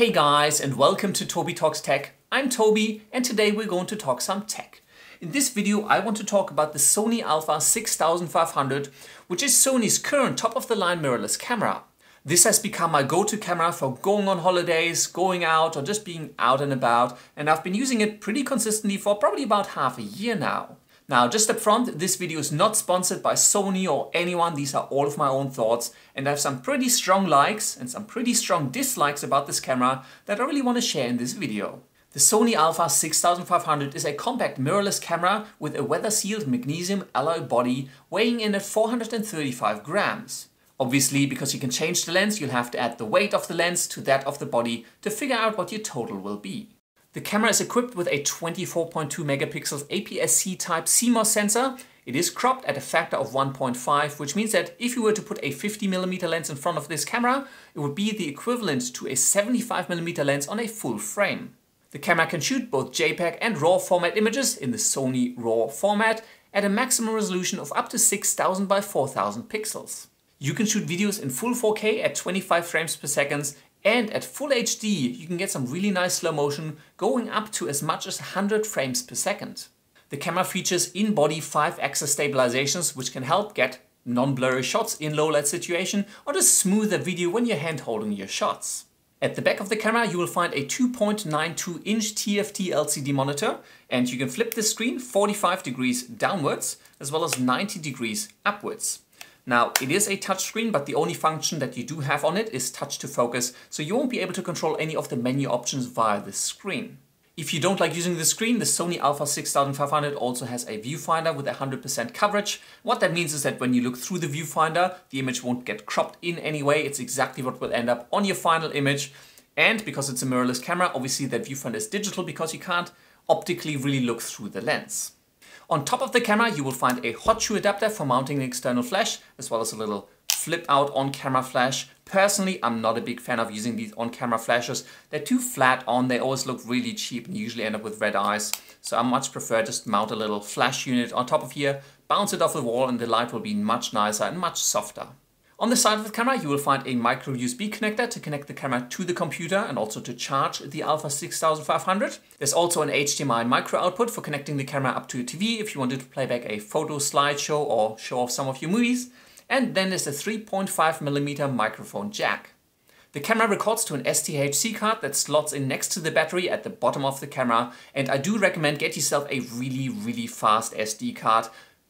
Hey guys, and welcome to Toby Talks Tech. I'm Toby and today we're going to talk some tech. In this video I want to talk about the Sony Alpha 6500, which is Sony's current top-of-the-line mirrorless camera. This has become my go-to camera for going on holidays, going out or just being out and about, and I've been using it pretty consistently for probably about half a year now. Now, just up front, this video is not sponsored by Sony or anyone. These are all of my own thoughts, and I have some pretty strong likes and some pretty strong dislikes about this camera that I really want to share in this video. The Sony Alpha 6500 is a compact mirrorless camera with a weather-sealed magnesium-alloy body weighing in at 435 grams. Obviously, because you can change the lens, you'll have to add the weight of the lens to that of the body to figure out what your total will be. The camera is equipped with a 24.2 megapixels APS-C type CMOS sensor. It is cropped at a factor of 1.5, which means that if you were to put a 50mm lens in front of this camera, it would be the equivalent to a 75mm lens on a full frame. The camera can shoot both JPEG and RAW format images in the Sony Raw format at a maximum resolution of up to 6000 by 4000 pixels. You can shoot videos in full 4K at 25 frames per second, and at full HD you can get some really nice slow motion going up to as much as 100 frames per second. The camera features in-body 5-axis stabilizations, which can help get non-blurry shots in low light situation or just smoother video when you're hand holding your shots. At the back of the camera you will find a 2.92 inch TFT LCD monitor, and you can flip the screen 45 degrees downwards as well as 90 degrees upwards. Now, it is a touchscreen, but the only function that you do have on it is touch to focus, so you won't be able to control any of the menu options via the screen. If you don't like using the screen, the Sony Alpha 6500 also has a viewfinder with 100% coverage. What that means is that when you look through the viewfinder, the image won't get cropped in any way. It's exactly what will end up on your final image. And because it's a mirrorless camera, obviously that viewfinder is digital because you can't optically really look through the lens. On top of the camera you will find a Hotshoe adapter for mounting an external flash, as well as a little flip out on-camera flash. Personally, I'm not a big fan of using these on-camera flashes. They're too flat on, they always look really cheap and usually end up with red eyes. So I much prefer just mount a little flash unit on top of here, bounce it off the wall, and the light will be much nicer and much softer. On the side of the camera you will find a micro USB connector to connect the camera to the computer and also to charge the Alpha 6500. There's also an HDMI micro output for connecting the camera up to a TV if you wanted to play back a photo slideshow or show off some of your movies. And then there's a 3.5mm microphone jack. The camera records to an SDHC card that slots in next to the battery at the bottom of the camera, and I do recommend get yourself a really fast SD card.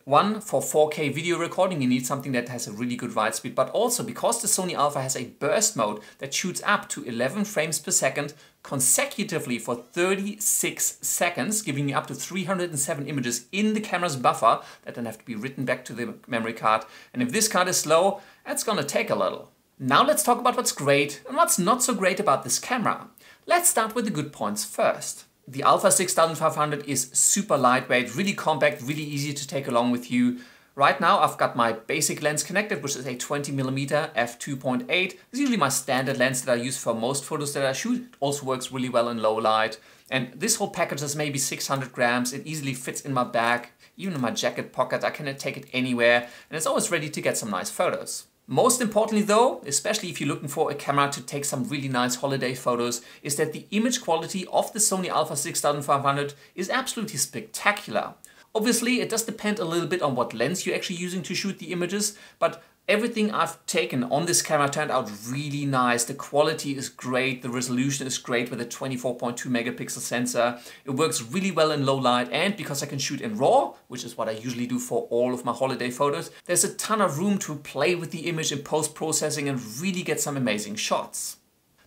One, for 4K video recording you need something that has a really good write speed, but also because the Sony Alpha has a burst mode that shoots up to 11 frames per second consecutively for 36 seconds, giving you up to 307 images in the camera's buffer that then have to be written back to the memory card. And if this card is slow, that's gonna take a little. Now let's talk about what's great and what's not so great about this camera. Let's start with the good points first. The Alpha 6500 is super lightweight, really compact, really easy to take along with you. Right now I've got my basic lens connected, which is a 20mm f2.8. It's usually my standard lens that I use for most photos that I shoot. It also works really well in low light. And this whole package is maybe 600 grams. It easily fits in my bag, even in my jacket pocket. I can take it anywhere, and it's always ready to get some nice photos. Most importantly though, especially if you're looking for a camera to take some really nice holiday photos, is that the image quality of the Sony Alpha 6500 is absolutely spectacular. Obviously it does depend a little bit on what lens you're actually using to shoot the images, but everything I've taken on this camera turned out really nice. The quality is great, the resolution is great with a 24.2 megapixel sensor. It works really well in low light, and because I can shoot in RAW, which is what I usually do for all of my holiday photos, there's a ton of room to play with the image in post-processing and really get some amazing shots.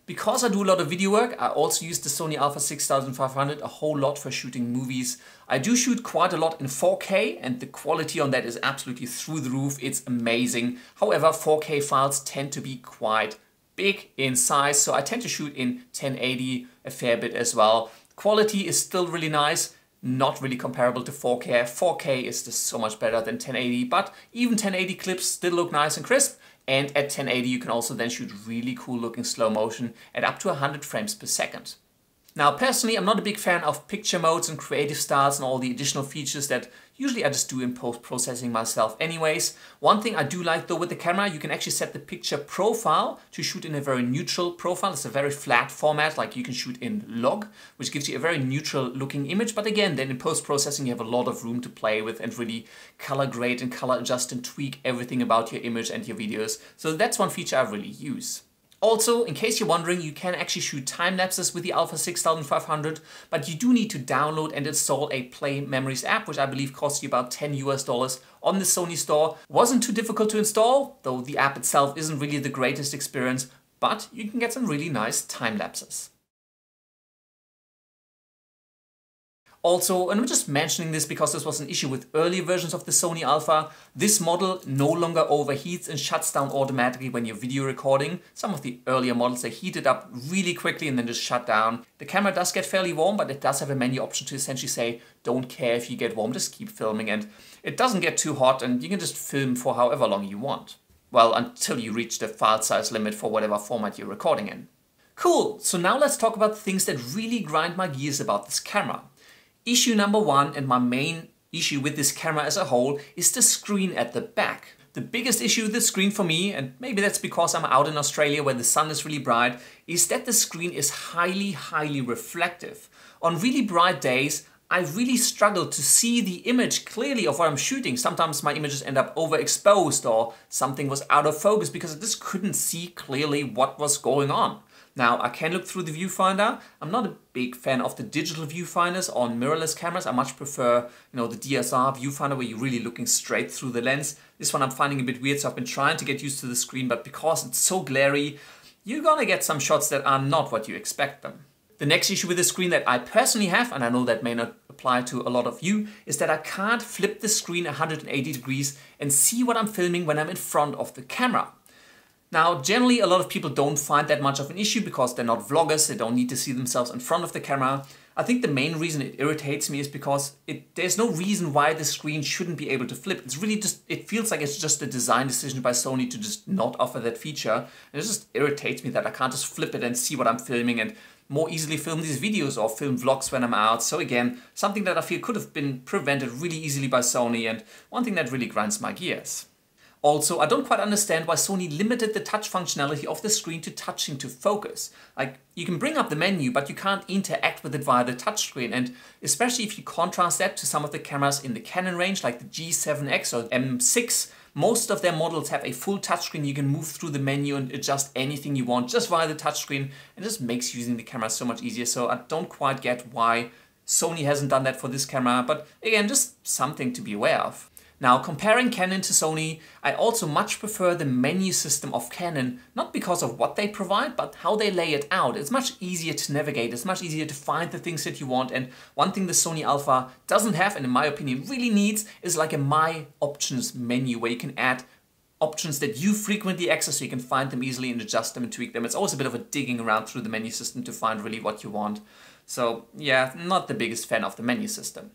Because I do a lot of video work, I also use the Sony Alpha 6500 a whole lot for shooting movies. I do shoot quite a lot in 4K, and the quality on that is absolutely through the roof. It's amazing. However, 4K files tend to be quite big in size, so I tend to shoot in 1080 a fair bit as well. Quality is still really nice, not really comparable to 4K. 4K is just so much better than 1080, but even 1080 clips still look nice and crisp. And at 1080 you can also then shoot really cool looking slow motion at up to 100 frames per second. Now personally I'm not a big fan of picture modes and creative styles and all the additional features that Usually I just do in post-processing myself anyways. One thing I do like though with the camera, you can actually set the picture profile to shoot in a very neutral profile. It's a very flat format, like you can shoot in log, which gives you a very neutral looking image. But again, then in post-processing you have a lot of room to play with and really color grade and color adjust and tweak everything about your image and your videos. So that's one feature I really use. Also, in case you're wondering, you can actually shoot time lapses with the Alpha 6500, but you do need to download and install a Play Memories app, which I believe costs you about $10 US on the Sony store. Wasn't too difficult to install, though the app itself isn't really the greatest experience, but you can get some really nice time lapses. Also, and I'm just mentioning this because this was an issue with earlier versions of the Sony Alpha, this model no longer overheats and shuts down automatically when you're video recording. Some of the earlier models, they heated up really quickly and then just shut down. The camera does get fairly warm, but it does have a menu option to essentially say, don't care if you get warm, just keep filming. And it doesn't get too hot and you can just film for however long you want. Well, until you reach the file size limit for whatever format you're recording in. Cool, so now let's talk about the things that really grind my gears about this camera. Issue number one, and my main issue with this camera as a whole, is the screen at the back. The biggest issue with the screen for me, and maybe that's because I'm out in Australia where the sun is really bright, is that the screen is highly reflective. On really bright days, I really struggle to see the image clearly of what I'm shooting. Sometimes my images end up overexposed or something was out of focus because I just couldn't see clearly what was going on. Now, I can look through the viewfinder. I'm not a big fan of the digital viewfinders on mirrorless cameras. I much prefer, the DSR viewfinder where you're really looking straight through the lens. This one I'm finding a bit weird, so I've been trying to get used to the screen, but because it's so glary, you're gonna get some shots that are not what you expect them. The next issue with the screen that I personally have, and I know that may not apply to a lot of you, is that I can't flip the screen 180 degrees and see what I'm filming when I'm in front of the camera. Now, generally, a lot of people don't find that much of an issue because they're not vloggers, they don't need to see themselves in front of the camera. I think the main reason it irritates me is because there's no reason why the screen shouldn't be able to flip. It's really just, it feels like it's just a design decision by Sony to just not offer that feature. And it just irritates me that I can't just flip it and see what I'm filming and more easily film these videos or film vlogs when I'm out. So again, something that I feel could have been prevented really easily by Sony, and one thing that really grinds my gears. Also, I don't quite understand why Sony limited the touch functionality of the screen to touching to focus. Like, you can bring up the menu, but you can't interact with it via the touchscreen. And especially if you contrast that to some of the cameras in the Canon range, like the G7X or M6, most of their models have a full touchscreen. You can move through the menu and adjust anything you want just via the touchscreen. It just makes using the camera so much easier. So I don't quite get why Sony hasn't done that for this camera. But again, just something to be aware of. Now, comparing Canon to Sony, I also much prefer the menu system of Canon, not because of what they provide, but how they lay it out. It's much easier to navigate, it's much easier to find the things that you want, and one thing the Sony Alpha doesn't have, and in my opinion really needs, is like a My Options menu where you can add options that you frequently access so you can find them easily and adjust them and tweak them. It's always a bit of a digging around through the menu system to find really what you want. So yeah, not the biggest fan of the menu system.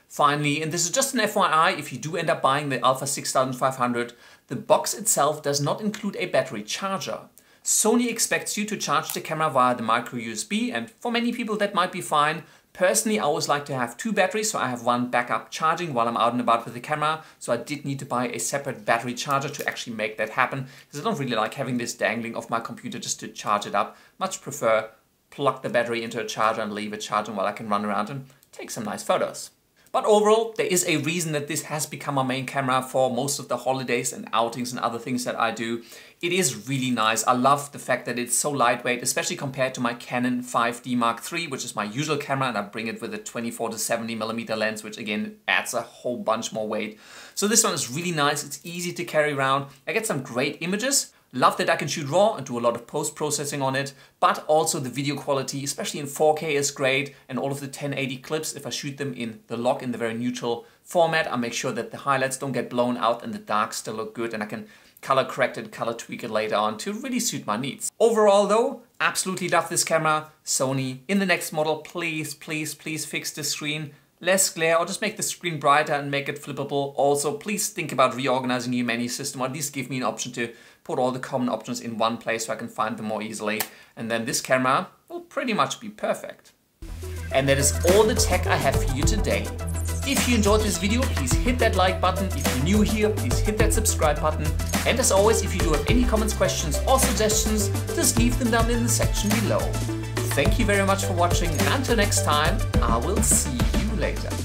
Finally, and this is just an FYI, if you do end up buying the Alpha 6500, the box itself does not include a battery charger. Sony expects you to charge the camera via the micro USB, and for many people that might be fine. Personally, I always like to have two batteries, so I have one backup charging while I'm out and about with the camera, so I did need to buy a separate battery charger to actually make that happen, because I don't really like having this dangling off my computer just to charge it up. Much prefer plug the battery into a charger and leave it charging while I can run around and take some nice photos. But overall, there is a reason that this has become my main camera for most of the holidays and outings and other things that I do. It is really nice. I love the fact that it's so lightweight, especially compared to my Canon 5D Mark III, which is my usual camera, and I bring it with a 24 to 70mm lens, which again adds a whole bunch more weight. So this one is really nice. It's easy to carry around. I get some great images. Love that I can shoot RAW and do a lot of post-processing on it, but also the video quality, especially in 4K, is great, and all of the 1080 clips, if I shoot them in the log in the very neutral format, I make sure that the highlights don't get blown out and the darks still look good, and I can color correct it, color tweak it later on to really suit my needs. Overall though, absolutely love this camera. Sony, in the next model, please fix the screen. Less glare, or just make the screen brighter and make it flippable. Also, please think about reorganizing your menu system, or at least give me an option to put all the common options in one place so I can find them more easily. And then this camera will pretty much be perfect. And that is all the tech I have for you today. If you enjoyed this video, please hit that like button. If you're new here, please hit that subscribe button. And as always, if you do have any comments, questions or suggestions, just leave them down in the section below. Thank you very much for watching, and until next time, I will see you later.